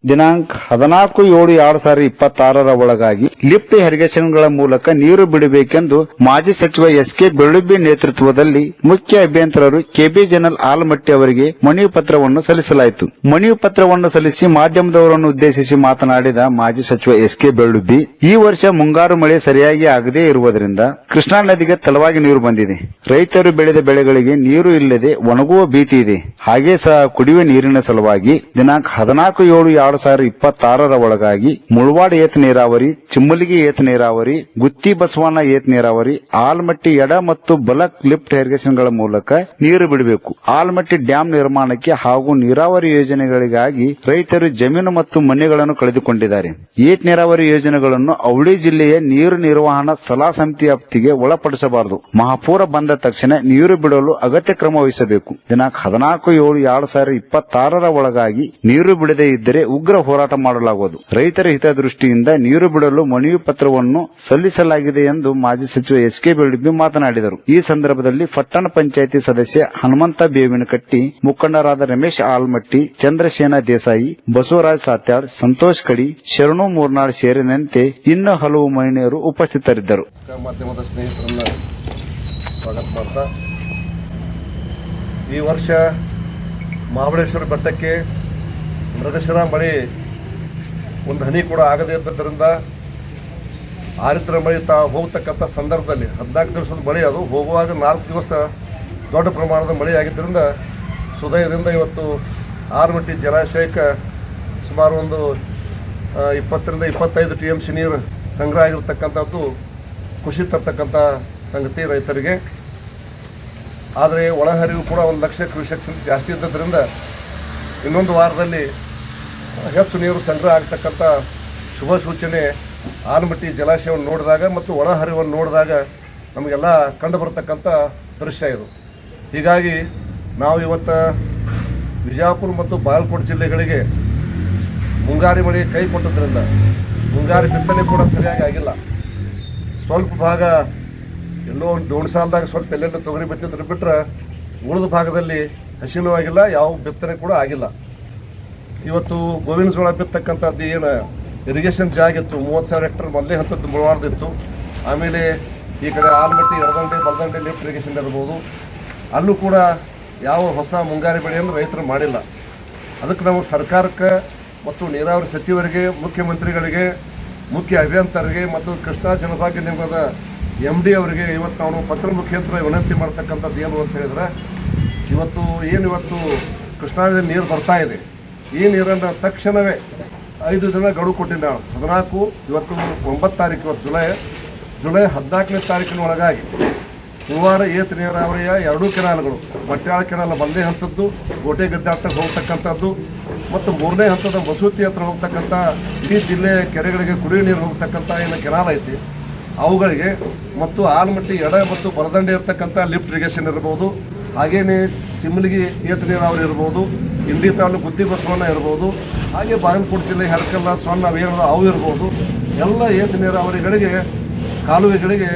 ದಿನಾಂಕ 14/7/2026 ಒಳಗಾಗಿ ಲಿಫ್ಟ್ ಇರಿಗೇಷನ್ಗಳ ಮೂಲಕ ನೀರು ಬಿಡಬೇಕೆಂದು ಮಾಜಿ ಸಚಿವ ಎಸ್.ಕೆ. ಬೆಳ್ಳುಬ್ಬಿ ನೇತೃತ್ವದಲ್ಲಿ ಮುಖ್ಯ ಅಭಿಯಂತರರು ಕೆಬಿ ಜನರಲ್ ಆಲಮಟ್ಟಿ ಅವರಿಗೆ ಮನವಿ ಪತ್ರವನ್ನು ಸಲ್ಲಿಸಲಾಯಿತು. ಮನವಿ ಪತ್ರವನ್ನು ಸಲ್ಲಿಸಿ ಮಾಧ್ಯಮದವರನ್ನು ಉದ್ದೇಶಿಸಿ ಮಾತನಾಡಿದ ಮಾಜಿ ಸಚಿವ ಎಸ್.ಕೆ. ಬೆಳ್ಳುಬ್ಬಿ, ಈ ವರ್ಷ ಮುಂಗಾರು ಮಳೆ ಸರಿಯಾಗಿ ಆಗದೇ ಇರುವುದರಿಂದ ಕೃಷ್ಣಾ ನದಿಗೆ ತಳವಾಗಿ ನೀರು ಬಂದಿದೆ. ರೈತರು ಬೆಳೆದ ಬೆಳೆಗಳಿಗೆ ನೀರು ಇಲ್ಲದೆ ಒಣಗುವ ಭೀತಿ ಇದೆ. ಹಾಗೆ ಸಹ ಕುಡಿಯುವ ನೀರಿನ ಸಲುವಾಗಿ ದಿನಾಂಕ 14/7/2026 ಒಳಗಾಗಿ ಮುಳವಾಡ ಏತ ನೀರಾವರಿ, ಚಿಮ್ಮಲಿಗಿ ಏತ ನೀರಾವರಿ, ಗುತ್ತಿ ಬಸವಣ್ಣ ಏತ ನೀರಾವರಿ, ಆಲಮಟ್ಟಿ ಎಡ ಮತ್ತು ಬಲ ಲಿಫ್ಟ್ ಇರಿಗೇಷನ್ಗಳ ಮೂಲಕ ನೀರು ಬಿಡಬೇಕು. ಆಲಮಟ್ಟಿ ಡ್ಯಾಂ ನಿರ್ಮಾಣಕ್ಕೆ ಹಾಗೂ ನೀರಾವರಿ ಯೋಜನೆಗಳಿಗಾಗಿ ರೈತರು ಜಮೀನು ಮತ್ತು ಮನೆಗಳನ್ನು ಕಳೆದುಕೊಂಡಿದ್ದಾರೆ. ಏತ ನೀರಾವರಿ ಯೋಜನೆಗಳನ್ನು ಅವಳಿ ಜಿಲ್ಲೆಯ ನೀರು ನಿರ್ವಹಣಾ ಸಲಹಾ ಸಮಿತಿ ವ್ಯಾಪ್ತಿಗೆ ಒಳಪಡಿಸಬಾರದು. ಮಹಾಪೂರ ಬಂದ ತಕ್ಷಣ ನೀರು ಬಿಡಲು ಅಗತ್ಯ ಕ್ರಮ ವಹಿಸಬೇಕು. ದಿನಾಂಕ 14/7/2026 ಒಳಗಾಗಿ ನೀರು ಬಿಡದೇ ಇದ್ದರೆ ಉಗ್ರ ಹೋರಾಟ ಮಾಡಲಾಗುವುದು. ರೈತರ ಹಿತದೃಷ್ಟಿಯಿಂದ ನೀರು ಬಿಡಲು ಮನವಿ ಪತ್ರವನ್ನು ಸಲ್ಲಿಸಲಾಗಿದೆ ಎಂದು ಮಾಜಿ ಸಚಿವ ಎಸ್.ಕೆ. ಬೆಳ್ಳುಬ್ಬಿ ಮಾತನಾಡಿದರು. ಈ ಸಂದರ್ಭದಲ್ಲಿ ಪಟ್ಟಣ ಪಂಚಾಯಿತಿ ಸದಸ್ಯ ಹನುಮಂತ ಬೇವಿನಕಟ್ಟಿ, ಮುಖಂಡರಾದ ರಮೇಶ್ ಆಲ್ಮಟ್ಟಿ, ಚಂದ್ರಸೇನ ದೇಸಾಯಿ, ಬಸವರಾಜ್ ಸಾತ್ಯಾಳ್, ಸಂತೋಷ್ ಕಡಿ, ಶರಣು ಮೂರ್ನಾಳ್ ಸೇರಿದಂತೆ ಇನ್ನೂ ಹಲವು ಮಹಿಳೆಯರು ಉಪಸ್ಥಿತರಿದ್ದರು. ಮಾಧ್ಯಮದ ಸ್ನೇಹಿತರನ್ನ ಸ್ವಾಗತ ಮಾಡ್ತಾ, ಈ ವರ್ಷ ಮಹಾಬಳೇಶ್ವರ ಬೆಟ್ಟಕ್ಕೆ ಮೃಗಶಿರ ಮಳೆ ಒಂದು ಹನಿ ಕೂಡ ಆಗದೇ ಇದ್ದರಿಂದ ಆರಿದ್ರ ಮಳೆ ಹೋಗ್ತಕ್ಕಂಥ ಸಂದರ್ಭದಲ್ಲಿ 14 ದಿವಸದ ಮಳೆ, ಅದು ಹೋಗುವಾಗ 4 ದಿವಸ ದೊಡ್ಡ ಪ್ರಮಾಣದ ಮಳೆ ಆಗಿದ್ದರಿಂದ ಸುದಯದಿಂದ ಇವತ್ತು ಆಲಮಟ್ಟಿ ಜಲಾಶಯಕ್ಕೆ ಸುಮಾರು ಒಂದು 20 ರಿಂದ 25 TMC ನೀರು ಸಂಗ್ರಹ ಆಗಿರ್ತಕ್ಕಂಥದ್ದು ಖುಷಿ ತರ್ತಕ್ಕಂಥ ಸಂಗತಿ ರೈತರಿಗೆ. ಆದರೆ ಒಳಹರಿವು ಕೂಡ 1 ಲಕ್ಷ ಕ್ಯೂಸೆಕ್ಸ್ ಜಾಸ್ತಿ ಇದ್ದರಿಂದ ಇನ್ನೊಂದು ವಾರದಲ್ಲಿ ಹೆಚ್ಚು ನೀರು ಸಂಗ್ರಹ ಆಗ್ತಕ್ಕಂಥ ಶುಭ ಸೂಚನೆ ಆಲಮಟ್ಟಿ ಜಲಾಶಯವನ್ನು ನೋಡಿದಾಗ ಮತ್ತು ಒಳಹರಿವನ್ನು ನೋಡಿದಾಗ ನಮಗೆಲ್ಲ ಕಂಡು ಬರತಕ್ಕಂಥ ದೃಶ್ಯ ಇದು. ಹೀಗಾಗಿ ನಾವು ಇವತ್ತು ವಿಜಯಪುರ ಮತ್ತು ಬಾಗಲಕೋಟೆ ಜಿಲ್ಲೆಗಳಿಗೆ ಮುಂಗಾರಿ ಮಳೆ ಕೈ ಕೊಟ್ಟದ್ರಿಂದ ಮುಂಗಾರಿ ಬಿತ್ತನೆ ಕೂಡ ಸರಿಯಾಗಿ ಆಗಿಲ್ಲ. ಸ್ವಲ್ಪ ಭಾಗ ಎಲ್ಲೋ ಒಂದು ಸಾಲದಾಗ ಸ್ವಲ್ಪ ಎಲ್ಲೆಲ್ಲ ತೊಗರಿ ಬಿತ್ತಿದ್ರೆ ಬಿಟ್ಟರೆ ಉಳಿದ ಭಾಗದಲ್ಲಿ ಹಸಿನೂ ಆಗಿಲ್ಲ, ಯಾವ ಬಿತ್ತನೆ ಕೂಡ ಆಗಿಲ್ಲ. ಇವತ್ತು ಗೋವಿನ ಜೋಳ ಬಿತ್ತಕ್ಕಂಥದ್ದು ಏನು ಇರಿಗೇಷನ್ ಜಾಗ ಇತ್ತು, 30,000 ಹೆಕ್ಟರ್ ಮೊದಲೇ ಹಂತದ್ದು ಮುಳವಾರ್ದಿತ್ತು. ಆಮೇಲೆ ಈ ಕಡೆ ಆಲಮಟ್ಟಿ ಎಡದಂಡೆ ಬಲದಂಡೆ ಲಿಫ್ಟ್ ಇರಿಗೇಷನ್ ಇರ್ಬೋದು, ಅಲ್ಲೂ ಕೂಡ ಯಾವ ಹೊಸ ಮುಂಗಾರಿ ಬೆಳೆಯನ್ನು ರೈತರು ಮಾಡಿಲ್ಲ. ಅದಕ್ಕೆ ನಾವು ಸರ್ಕಾರಕ್ಕೆ ಮತ್ತು ನೀರಾವರಿ ಸಚಿವರಿಗೆ, ಮುಖ್ಯಮಂತ್ರಿಗಳಿಗೆ, ಮುಖ್ಯ ಅಭಿಯಂತರಿಗೆ ಮತ್ತು ಕೃಷ್ಣಾ ಜಲಭಾಗ್ಯ ನಿಗಮದ MD ಅವರಿಗೆ ಇವತ್ತು ನಾವು ಪತ್ರ ಮುಖಾಂತರ ವಿನಂತಿ ಮಾಡ್ತಕ್ಕಂಥದ್ದು ಏನು ಅಂತ ಹೇಳಿದ್ರೆ, ಇವತ್ತು ಕೃಷ್ಣಾ ನದಿಯಲ್ಲಿ ನೀರು ಬರ್ತಾ ಇದೆ, ಈ ನೀರನ್ನು ತಕ್ಷಣವೇ 5 ದಿನ ಗಡುವು ಕೊಟ್ಟಿದ್ದ 14, ಇವತ್ತು 9 ತಾರೀಕು, ಇವತ್ತು ಜುಲೈ 14ನೇ ತಾರೀಕಿನ ಒಳಗಾಗಿ ಮುಳವಾಡ ಏತ ನೀರಾವರಿಯ 2 ಕೆನಾಲ್ಗಳು, ಮಟ್ಯಾಳ ಕೆನಾಲ್ ಮೊದಲನೇ ಹಂತದ್ದು ಗೋಟೆ ಗದ್ದಾಟಕ್ಕೆ ಹೋಗ್ತಕ್ಕಂಥದ್ದು ಮತ್ತು 3ನೇ ಹಂತದ ಮಸೂತಿ ಹತ್ರ ಹೋಗ್ತಕ್ಕಂಥ ಇಡೀ ಜಿಲ್ಲೆಯ ಕೆರೆಗಳಿಗೆ ಕುಡಿಯುವ ನೀರು ಹೋಗ್ತಕ್ಕಂಥ ಏನು ಕೆನಾಲ್ ಐತಿ ಅವುಗಳಿಗೆ ಮತ್ತು ಆಲಮಟ್ಟಿ ಎಡ ಮತ್ತು ಬಲದಂಡೆ ಇರ್ತಕ್ಕಂಥ ಲಿಫ್ಟ್ ಇರಿಗೇಷನ್ ಇರ್ಬೋದು, ಹಾಗೇನೇ ಚಿಮ್ಮಲಿಗಿ ಏತ ನೀರಾವರಿ ಇರ್ಬೋದು, ಇಂಡಿ ತಾಲೂಕು ಗುತ್ತಿ ಬಸವಣ್ಣ ಇರ್ಬೋದು, ಹಾಗೆ ಬಾಗಲಕೋಟೆ ಜಿಲ್ಲೆ ಹರಕಲ್ಲ ಸೊನ್ನ ಅವೇನದ ಅವು ಇರ್ಬೋದು, ಎಲ್ಲ ಏತ ನೀರಾವರಿಗಳಿಗೆ ಕಾಲುವೆಗಳಿಗೆ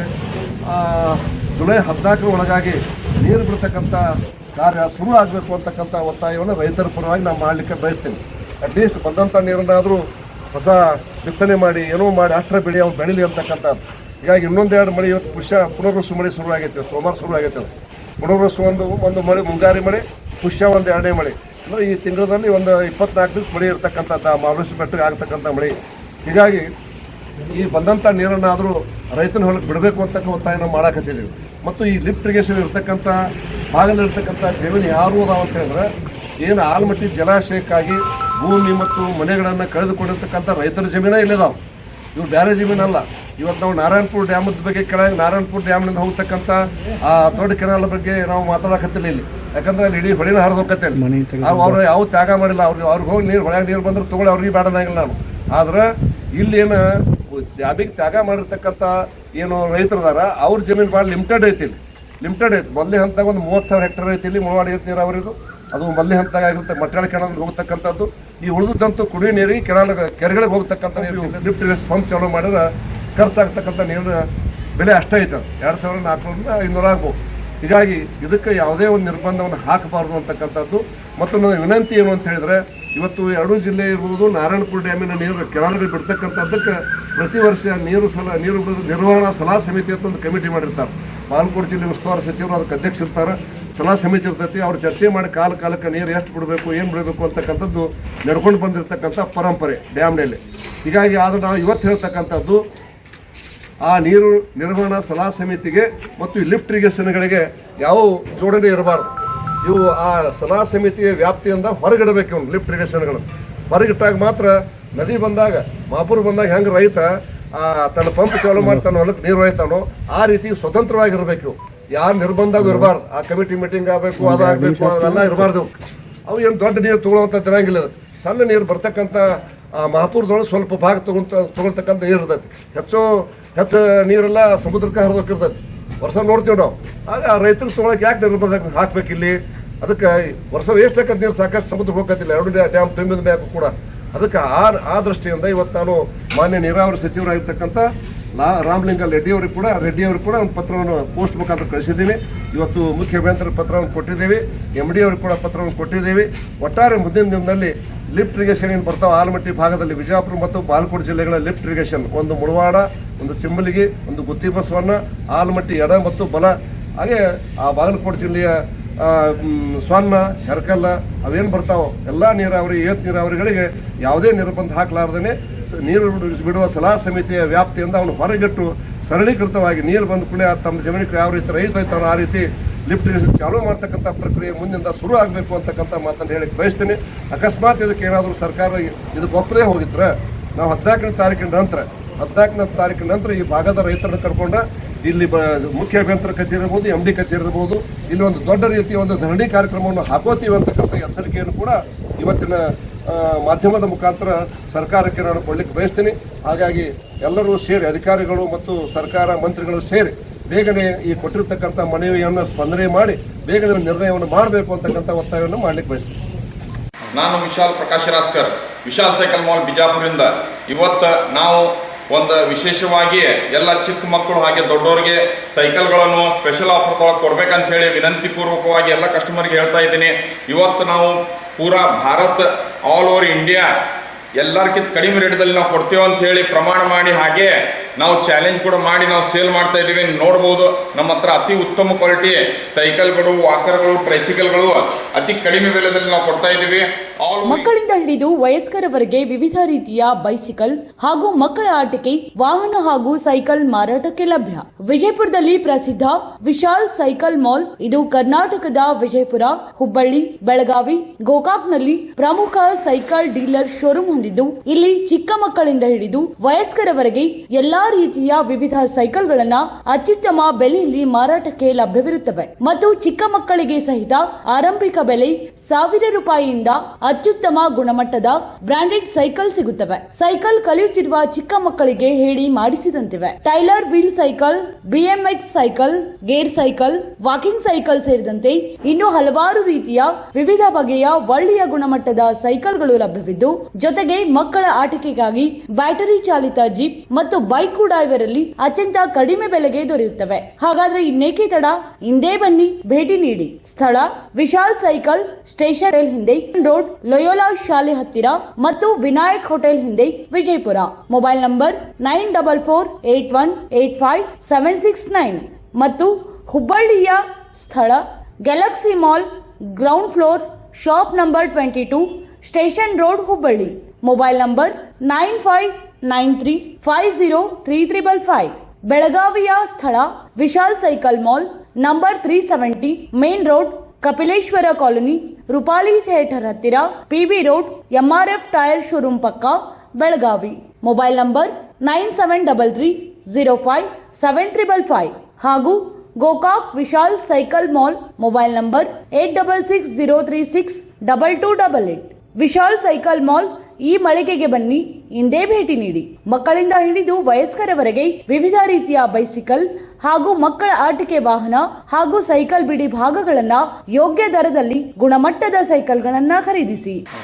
ಜುಲೈ 14 ಒಳಗಾಗಿ ನೀರು ಬಿಡ್ತಕ್ಕಂಥ ಕಾರ್ಯ ಶುರು ಆಗಬೇಕು ಅಂತಕ್ಕಂಥ ಒತ್ತಾಯವನ್ನು ರೈತರ ಪರವಾಗಿ ನಾವು ಮಾಡಲಿಕ್ಕೆ ಬಯಸ್ತೀನಿ. ಅಟ್ಲೀಸ್ಟ್ ಬಂದಂಥ ನೀರನ್ನಾದರೂ ಹೊಸ ಬಿತ್ತನೆ ಮಾಡಿ ಏನೋ ಮಾಡಿ ಅಷ್ಟರ ಬೆಳೆ ಅವ್ರು ಬೆಳೀಲಿ ಅಂತಕ್ಕಂಥದ್ದು. ಹೀಗಾಗಿ ಇನ್ನೊಂದೆರಡು ಮಳೆ ಇವತ್ತು ಪುನರ್ವಸು ಮಳೆ ಶುರುವಾಗೈತೆ, ಸೋಮವಾರ ಶುರುವಾಗೈತೆ. ಪುನರ್ವಸು ಒಂದು ಮಳೆ, ಮುಂಗಾರಿ ಮಳೆ, ಪುಷ್ಯ ಒಂದು 2ನೇ ಮಳೆ, ಅಂದರೆ ಈ ತಿಂಗಳಲ್ಲಿ ಒಂದು 24 ದಿವಸ ಮಳೆ ಇರ್ತಕ್ಕಂಥದ್ದು ಮಹಾಬಳೇಶ್ವರ ಬೆಟ್ಟಕ್ಕೆ ಆಗ್ತಕ್ಕಂಥ ಮಳೆ. ಹೀಗಾಗಿ ಈ ಬಂದಂಥ ನೀರನ್ನಾದರೂ ರೈತನ ಹೊಲಕ್ಕೆ ಬಿಡಬೇಕು ಅಂತಕ್ಕ ಒತ್ತಾಯ ನಾವು ಮಾಡಾಕತ್ತಿದ್ದೀವಿ. ಮತ್ತು ಈ ಲಿಫ್ಟ್ ಇರಿಗೇಷನ್ ಇರ್ತಕ್ಕಂಥ ಭಾಗದಲ್ಲಿರ್ತಕ್ಕಂಥ ಜಮೀನು ಯಾರು ಅದಾವ ಅಂತ ಹೇಳಿದ್ರೆ, ಏನು ಆಲಮಟ್ಟಿ ಜಲಾಶಯಕ್ಕಾಗಿ ಭೂಮಿ ಮತ್ತು ಮನೆಗಳನ್ನು ಕಳೆದುಕೊಂಡಿರ್ತಕ್ಕಂಥ ರೈತರ ಜಮೀನೇ ಇಲ್ಲಿದಾವೆ. ಇವು ಬೇರೆ ಜಮೀನಲ್ಲ. ಇವತ್ತು ನಾವು ನಾರಾಯಣಪುರ ಡ್ಯಾಮದ ಬಗ್ಗೆ ಕೆಳಗೆ ನಾರಾಯಣಪುರ ಡ್ಯಾಮ್ನಿಂದ ಹೋಗ್ತಕ್ಕಂಥ ಆ ದೊಡ್ಡ ಕೆನಾಲ್ ಬಗ್ಗೆ ನಾವು ಮಾತಾಡಕತ್ತಿಲ್ಲ ಇಲ್ಲಿ. ಯಾಕಂದ್ರೆ ಅಲ್ಲಿ ಇಡೀ ಹೊಳಿನ ಹರಿದು ಹೋಗ್ತೈತೆ. ಅವ್ರು ಯಾವ ತ್ಯಾಗ ಮಾಡಿಲ್ಲ. ಅವ್ರಿಗೆ ಹೋಗಿ ಹೊಳೆಯಾಗ ನೀರು ಬಂದ್ರೆ ತೊಗೊಳ್ಳಿ, ಅವ್ರಿಗೆ ಬೇಡನಾಗಿಲ್ಲ ನಾನು. ಆದ್ರೆ ಇಲ್ಲೇನು ಡ್ಯಾಮಿಗೆ ತ್ಯಾಗ ಮಾಡಿರ್ತಕ್ಕಂಥ ಏನು ರೈತರದಾರ ಅವ್ರ ಜಮೀನು ಭಾಳ ಲಿಮಿಟೆಡ್ ಐತಿ. ಲಿಮಿಟೆಡ್ ಐತಿ. ಮೊದಲೇ ಹಂತಾಗ ಒಂದು 30,000 ಹೆಕ್ಟರ್ ಐತಿ ಇಲ್ಲಿ ಮುಳವಾಡ ಏತ ನೀರಾವರಿದು. ಅದು ಮೊದಲೇ ಹಂತಾಗ ಆಗಿರುತ್ತೆ. ಮಟ್ಯಾಳ ಕೆನಾಲ್ ಹೋಗ್ತಕ್ಕಂಥದ್ದು. ಈ ಉಳಿದಂತೂ ಕುಡಿಯೋ ನೀರಿಗೆ ಕೆರೆಗಳಿಗೆ ಹೋಗ್ತಕ್ಕಂಥ ನೀರು ಲಿಫ್ಟ್ ಪಂಪ್ ಚಾಲೂ ಮಾಡಿದ್ರೆ ಖರ್ಚಾಗ್ತಕ್ಕಂಥ ನೀರಿನ ಬೆಲೆ ಅಷ್ಟೇ ಐತೆ. 2,400ರಿಂದ 500 ಆಗ್ಬೋದು. ಹೀಗಾಗಿ ಇದಕ್ಕೆ ಯಾವುದೇ ಒಂದು ನಿರ್ಬಂಧವನ್ನು ಹಾಕಬಾರ್ದು ಅಂತಕ್ಕಂಥದ್ದು. ಮತ್ತು ನನ್ನ ವಿನಂತಿ ಏನು ಅಂತ ಹೇಳಿದರೆ, ಇವತ್ತು ಎರಡೂ ಜಿಲ್ಲೆ ಇರ್ಬೋದು, ನಾರಾಯಣಪುರ ಡ್ಯಾಮಿನ ನೀರು ಕೆಳಗಡೆ ಬಿಡ್ತಕ್ಕಂಥದ್ದಕ್ಕೆ ಪ್ರತಿ ವರ್ಷ ನೀರು ಬಿಡೋದು ನಿರ್ವಹಣಾ ಸಲಹಾ ಸಮಿತಿ ಅಂತ ಒಂದು ಕಮಿಟಿ ಮಾಡಿರ್ತಾರೆ. ಬಾಗಲಕೋಟೆ ಜಿಲ್ಲೆ ಉಸ್ತುವಾರಿ ಸಚಿವರು ಅದಕ್ಕೆ ಅಧ್ಯಕ್ಷ ಇರ್ತಾರೆ. ಸಲಹಾ ಸಮಿತಿ ಇರ್ತೈತಿ. ಅವ್ರು ಚರ್ಚೆ ಮಾಡಿ ಕಾಲಕ್ಕೆ ನೀರು ಎಷ್ಟು ಬಿಡಬೇಕು, ಏನು ಬಿಡಬೇಕು ಅಂತಕ್ಕಂಥದ್ದು ನಡ್ಕೊಂಡು ಬಂದಿರತಕ್ಕಂಥ ಪರಂಪರೆ ಡ್ಯಾಮ್ನಲ್ಲಿ. ಹೀಗಾಗಿ ಆದ್ರೆ ನಾವು ಇವತ್ತು ಹೇಳ್ತಕ್ಕಂಥದ್ದು ಆ ನೀರು ನಿರ್ವಹಣಾ ಸಲಹಾ ಸಮಿತಿಗೆ ಮತ್ತು ಈ ಲಿಫ್ಟ್ ಇರಿಗೇಷನ್ಗಳಿಗೆ ಯಾವ ಜೋಡಣೆ ಇರಬಾರ್ದು. ಇವು ಆ ಸಲಹಾ ಸಮಿತಿಯ ವ್ಯಾಪ್ತಿಯಿಂದ ಹೊರಗಿಡಬೇಕು. ಇವ್ನು ಲಿಫ್ಟ್ ಇರಿಗೇಷನ್ಗಳು ಹೊರಗಿಟ್ಟಾಗ ಮಾತ್ರ ನದಿ ಬಂದಾಗ, ಮಹಾಪುರ ಬಂದಾಗ ಹೆಂಗೆ ರೈತ ತನ್ನ ಪಂಪ್ ಚಾಲೂ ಮಾಡಿ ತನ್ನ ಹೊಲಕ್ಕೆ ನೀರು ಒಯ್ತಾನೋ ಆ ರೀತಿ ಸ್ವತಂತ್ರವಾಗಿರಬೇಕು. ಯಾರು ನಿರ್ಬಂಧಾಗೂ ಇರಬಾರ್ದು. ಆ ಕಮಿಟಿ ಮೀಟಿಂಗ್ ಆಗಬೇಕು, ಅದಾಗಬೇಕು, ಅವೆಲ್ಲ ಇರಬಾರ್ದು. ಅವು ಏನು ದೊಡ್ಡ ನೀರು ತೊಗೊಳುವಂಥದ್ದು ಇರಂಗಿಲ್ಲ. ಸಣ್ಣ ನೀರು ಬರ್ತಕ್ಕಂಥ ಮಹಾಪುರದೊಳಗೆ ಸ್ವಲ್ಪ ಭಾಗ ತೊಗೊಳ್ತಕ್ಕಂಥ ನೀರು ಇರ್ತೈತಿ. ಹೆಚ್ಚು ನೀರೆಲ್ಲ ಸಮುದ್ರಕ್ಕೆ ಹರಿದೋಗಿರ್ತೈತಿ. ವರ್ಷ ನೋಡ್ತೀವಿ ನಾವು. ಆಗ ರೈತರು ತೊಗೊಳಕ್ಕೆ ಯಾಕೆ ನಿರ್ಬಂಧ ಹಾಕ್ಬೇಕಿಲ್ಲಿ? ಅದಕ್ಕೆ ವರ್ಷ ವೇಸ್ಟ್ ಆಕತ್ ನೀರು ಸಾಕಷ್ಟು ಸಮುದ್ರಕ್ಕೆ ಹೋಗತ್ತಿಲ್ಲ. ಎರಡು ಡ್ಯಾಮ್ ತುಂಬಿದ ಮ್ಯಾಗೂ ಕೂಡ. ಅದಕ್ಕೆ ಆ ದೃಷ್ಟಿಯಿಂದ ಇವತ್ತು ನಾನು ಮಾನ್ಯ ನೀರಾವರಿ ಸಚಿವರಾಗಿರ್ತಕ್ಕಂಥ ರಾಮಲಿಂಗ ರೆಡ್ಡಿ ಅವ್ರಿಗೆ ಕೂಡ ಒಂದು ಪತ್ರವನ್ನು ಪೋಸ್ಟ್ ಮುಖಾಂತರ ಕಳಿಸಿದ್ದೀನಿ. ಇವತ್ತು ಮುಖ್ಯ ಅಭಿಯಂತರ ಪತ್ರವನ್ನು ಕೊಟ್ಟಿದ್ದೇವೆ. MD ಅವ್ರಿಗೆ ಕೂಡ ಪತ್ರವನ್ನು ಕೊಟ್ಟಿದ್ದೇವೆ. ಒಟ್ಟಾರೆ ಮುಂದಿನ ದಿನದಲ್ಲಿ ಲಿಫ್ಟ್ ಇರಿಗೇಷನ್ ಏನು ಬರ್ತಾವೆ ಆಲಮಟ್ಟಿ ಭಾಗದಲ್ಲಿ, ವಿಜಯಪುರ ಮತ್ತು ಬಾಗಲಕೋಟೆ ಜಿಲ್ಲೆಗಳ ಲಿಫ್ಟ್ ಇರಿಗೇಷನ್, ಒಂದು ಮುಳವಾಡ, ಒಂದು ಚಿಂಬಲಿಗಿ, ಒಂದು ಗುತ್ತಿ ಬಸವಣ್ಣ, ಆಲಮಟ್ಟಿ ಎಡ ಮತ್ತು ಬಲ, ಹಾಗೆ ಆ ಬಾಗಲಕೋಟೆ ಜಿಲ್ಲೆಯ ಸ್ವರ್ಣ, ಹೆರಕಲ್ಲ ಅವೇನು ಬರ್ತಾವೆ ಎಲ್ಲ ನೀರಾವರಿ ನೀರಾವರಿಗಳಿಗೆ ಯಾವುದೇ ನಿರ್ಬಂಧ ಹಾಕಲಾರ್ದೇ ನೀರು ಬಿಡುವ ಸಲಹಾ ಸಮಿತಿಯ ವ್ಯಾಪ್ತಿಯಿಂದ ಅವನು ಹೊರಗಿಟ್ಟು ಸರಳೀಕೃತವಾಗಿ ನೀರು ಬಂದ ಕೂಡಲೇ ತಮ್ಮ ಜಮೀನಿಗೆ ಯಾವ ರೀತಿ ರೈತ ಹೋಯ್ತಾನೋ ಆ ರೀತಿ ಲಿಫ್ಟ್ ಇರಿಗೇಷನ್ ಚಾಲೂ ಮಾಡ್ತಕ್ಕಂಥ ಪ್ರಕ್ರಿಯೆ ಮುಂದಿನ ಶುರು ಆಗಬೇಕು ಅಂತಕ್ಕಂಥ ಮಾತನ್ನು ಹೇಳಕ್ಕೆ ಬಯಸ್ತೀನಿ. ಅಕಸ್ಮಾತ್ ಇದಕ್ಕೆ ಏನಾದರೂ ಸರ್ಕಾರ ಇದಕ್ಕೆ ಒಪ್ಪದೇ ಹೋಗಿದ್ರೆ ನಾವು 14ನೇ ತಾರೀಕಿನ ನಂತರ ಈ ಭಾಗದ ರೈತರನ್ನು ಕರ್ಕೊಂಡು ಇಲ್ಲಿ ಮುಖ್ಯ ಅಭಿಯಂತರ ಕಚೇರಿ ಇರ್ಬೋದು, MD ಕಚೇರಿ ಇರ್ಬೋದು, ಇಲ್ಲಿ ಒಂದು ದೊಡ್ಡ ರೀತಿಯ ಒಂದು ಧರಣಿ ಕಾರ್ಯಕ್ರಮವನ್ನು ಹಾಕೋತೀವಿ ಅಂತಕ್ಕಂಥ ಎಚ್ಚರಿಕೆಯನ್ನು ಕೂಡ ಇವತ್ತಿನ ಮಾಧ್ಯಮದ ಮುಖಾಂತರ ಸರ್ಕಾರಕ್ಕೆ ನಾನು ಕೊಡ್ಲಿಕ್ಕೆ ಬಯಸ್ತೀನಿ. ಹಾಗಾಗಿ ಎಲ್ಲರೂ ಸೇರಿ, ಅಧಿಕಾರಿಗಳು ಮತ್ತು ಸರ್ಕಾರ ಮಂತ್ರಿಗಳು ಸೇರಿ ಬೇಗನೆ ಈ ಕೊಟ್ಟಿರ್ತಕ್ಕಂಥ ಮನವಿಯನ್ನು ಸ್ಪಂದನೆ ಮಾಡಿ ಬೇಗನೆ ನಿರ್ಣಯವನ್ನು ಮಾಡಬೇಕು ಅಂತಕ್ಕಂಥ ಒತ್ತಾಯವನ್ನು ಮಾಡಲಿಕ್ಕೆ ಬಯಸ್ತೀನಿ. ನಾನು ವಿಶಾಲ್ ಪ್ರಕಾಶ್ ರಾಸ್ಕರ್, ವಿಶಾಲ್ ಸೈಕಲ್ ಮಾಲ್ ಬಿಜಾಪುರದಿಂದ. ಇವತ್ತು ನಾವು ಒಂದು ವಿಶೇಷವಾಗಿ ಎಲ್ಲ ಚಿಕ್ಕ ಮಕ್ಕಳು ಹಾಗೆ ದೊಡ್ಡವರಿಗೆ ಸೈಕಲ್ಗಳನ್ನು ಸ್ಪೆಷಲ್ ಆಫರ್ ಕೊಡ್ಬೇಕಂತ ಹೇಳಿ ವಿನಂತಿ ಪೂರ್ವಕವಾಗಿ ಎಲ್ಲ ಕಸ್ಟಮರ್ಗೆ ಹೇಳ್ತಾ ಇದ್ದೀನಿ. ಇವತ್ತು ನಾವು ಪೂರಾ ಭಾರತ್ ಆಲ್ ಓವರ್ ಇಂಡಿಯಾ ಎಲ್ಲರಿಗಿಂತ ಕಡಿಮೆ ರೇಟ್ದಲ್ಲಿ ನಾವು ಕೊಡ್ತೇವೆ ಅಂತ ಹೇಳಿ ಪ್ರಮಾಣ ಮಾಡಿ, ಹಾಗೆ ನಾವು ಚಾಲೆಂಜ್ ಕೂಡ ಮಾಡಿ ನಾವು ಸೇಲ್ ಮಾಡ್ತಾ ಇದ್ದೀವಿ. ನೋಡ್ಬೋದು ನಮ್ಮ ಹತ್ರ ಅತಿ ಉತ್ತಮ ಕ್ವಾಲಿಟಿ ಸೈಕಲ್ಗಳು, ವಾಕರ್ಗಳು, ಟ್ರೈಸಿಕಲ್ಗಳು ಅತಿ ಕಡಿಮೆ ಬೆಲೆಯಲ್ಲಿ ನಾವು ಕೊಡ್ತಾ ಇದ್ದೀವಿ. ಮಕ್ಕಳಿಂದ ಹಿಡಿದು ವಯಸ್ಕರವರೆಗೆ ವಿವಿಧ ರೀತಿಯ ಬೈಸಿಕಲ್ ಹಾಗೂ ಮಕ್ಕಳ ಆಟಿಕೆ, ವಾಹನ ಹಾಗೂ ಸೈಕಲ್ ಮಾರಾಟಕ್ಕೆ ಲಭ್ಯ. ವಿಜಯಪುರದಲ್ಲಿ ಪ್ರಸಿದ್ಧ ವಿಶಾಲ್ ಸೈಕಲ್ ಮಾಲ್. ಇದು ಕರ್ನಾಟಕದ ವಿಜಯಪುರ, ಹುಬ್ಬಳ್ಳಿ, ಬೆಳಗಾವಿ, ಗೋಕಾಕ್ನಲ್ಲಿ ಪ್ರಮುಖ ಸೈಕಲ್ ಡೀಲರ್ ಶೋರೂಮ್ ಹೊಂದಿದ್ದು, ಇಲ್ಲಿ ಚಿಕ್ಕ ಮಕ್ಕಳಿಂದ ಹಿಡಿದು ವಯಸ್ಕರವರೆಗೆ ಎಲ್ಲಾ ರೀತಿಯ ವಿವಿಧ ಸೈಕಲ್ಗಳನ್ನ ಅತ್ಯುತ್ತಮ ಬೆಲೆಯಲ್ಲಿ ಮಾರಾಟಕ್ಕೆ ಲಭ್ಯವಿರುತ್ತವೆ ಮತ್ತು ಚಿಕ್ಕ ಮಕ್ಕಳಿಗೆ ಸಹಿತ ಆರಂಭಿಕ ಬೆಲೆ 1000 ರೂಪಾಯಿಯಿಂದ ಅತ್ಯುತ್ತಮ ಗುಣಮಟ್ಟದ ಬ್ರಾಂಡೆಡ್ ಸೈಕಲ್ ಸಿಗುತ್ತವೆ. ಸೈಕಲ್ ಕಲಿಯುತ್ತಿರುವ ಚಿಕ್ಕ ಮಕ್ಕಳಿಗೆ ಹೇಳಿ ಮಾಡಿಸಿದಂತಿವೆ. ಟೈಲರ್ wheel cycle, BMX cycle, gear cycle, walking cycle ಸೇರಿದಂತೆ ಇನ್ನು ಹಲವಾರು ರೀತಿಯ ವಿವಿಧ ಬಗೆಯ ಒಳ್ಳೆಯ ಗುಣಮಟ್ಟದ ಸೈಕಲ್ಗಳು ಲಭ್ಯವಿದ್ದು, ಜೊತೆಗೆ ಮಕ್ಕಳ ಆಟಿಕೆಗಾಗಿ ಬ್ಯಾಟರಿ ಚಾಲಿತ ಜೀಪ್ ಮತ್ತು ಬೈಕ್ ಕೂಡ ಇವರಲ್ಲಿ ಅತ್ಯಂತ ಕಡಿಮೆ ಬೆಲೆಗೆ ದೊರೆಯುತ್ತವೆ. ಹಾಗಾದ್ರೆ ಇನ್ನೇಕೆ ತಡ? ಇಂದೇ ಬನ್ನಿ, ಭೇಟಿ ನೀಡಿ. ಸ್ಥಳ ವಿಶಾಲ್ ಸೈಕಲ್ ಸ್ಟೇಷನ್ ಹಿಂದೆ ರೋಡ್, ಲಯೋಲಾ ಶಾಲೆ ಹತ್ತಿರ ಮತ್ತು ವಿನಾಯಕ್ ಹೋಟೆಲ್ ಹಿಂದೆ, ವಿಜಯಪುರ. ಮೊಬೈಲ್ ನಂಬರ್ 9481857669 ಮತ್ತು ಹುಬ್ಬಳ್ಳಿಯ ಸ್ಥಳ Galaxy Mall, ground floor, shop number 22, station road, Hubballi. Mobile number 9593503355. ಬೆಳಗಾವಿಯ ಸ್ಥಳ Vishal cycle mall, number 370, main road, Kapileshwar colony, Rupali theatre ಹತ್ತಿರ, PB road, MRF tyre showroom ಪಕ್ಕ, ಬೆಳಗಾವಿ. ಮೊಬೈಲ್ ನಂಬರ್ 9733057355 ಹಾಗೂ Gokak Vishal cycle mall, mobile number 8660362288. Vishal cycle mall ಈ ಮಳಿಗೆಗೆ ಬನ್ನಿ, ಇಂದೇ ಭೇಟಿ ನೀಡಿ. ಮಕ್ಕಳಿಂದ ಹಿಡಿದು ವಯಸ್ಕರವರೆಗೆ ವಿವಿಧ ರೀತಿಯ ಬೈಸಿಕಲ್ ಹಾಗೂ ಮಕ್ಕಳ ಆಟಿಕೆ ವಾಹನ ಹಾಗೂ ಸೈಕಲ್ ಬಿಡಿ ಭಾಗಗಳನ್ನ ಯೋಗ್ಯ ದರದಲ್ಲಿ ಗುಣಮಟ್ಟದ ಸೈಕಲ್ಗಳನ್ನ ಖರೀದಿಸಿ.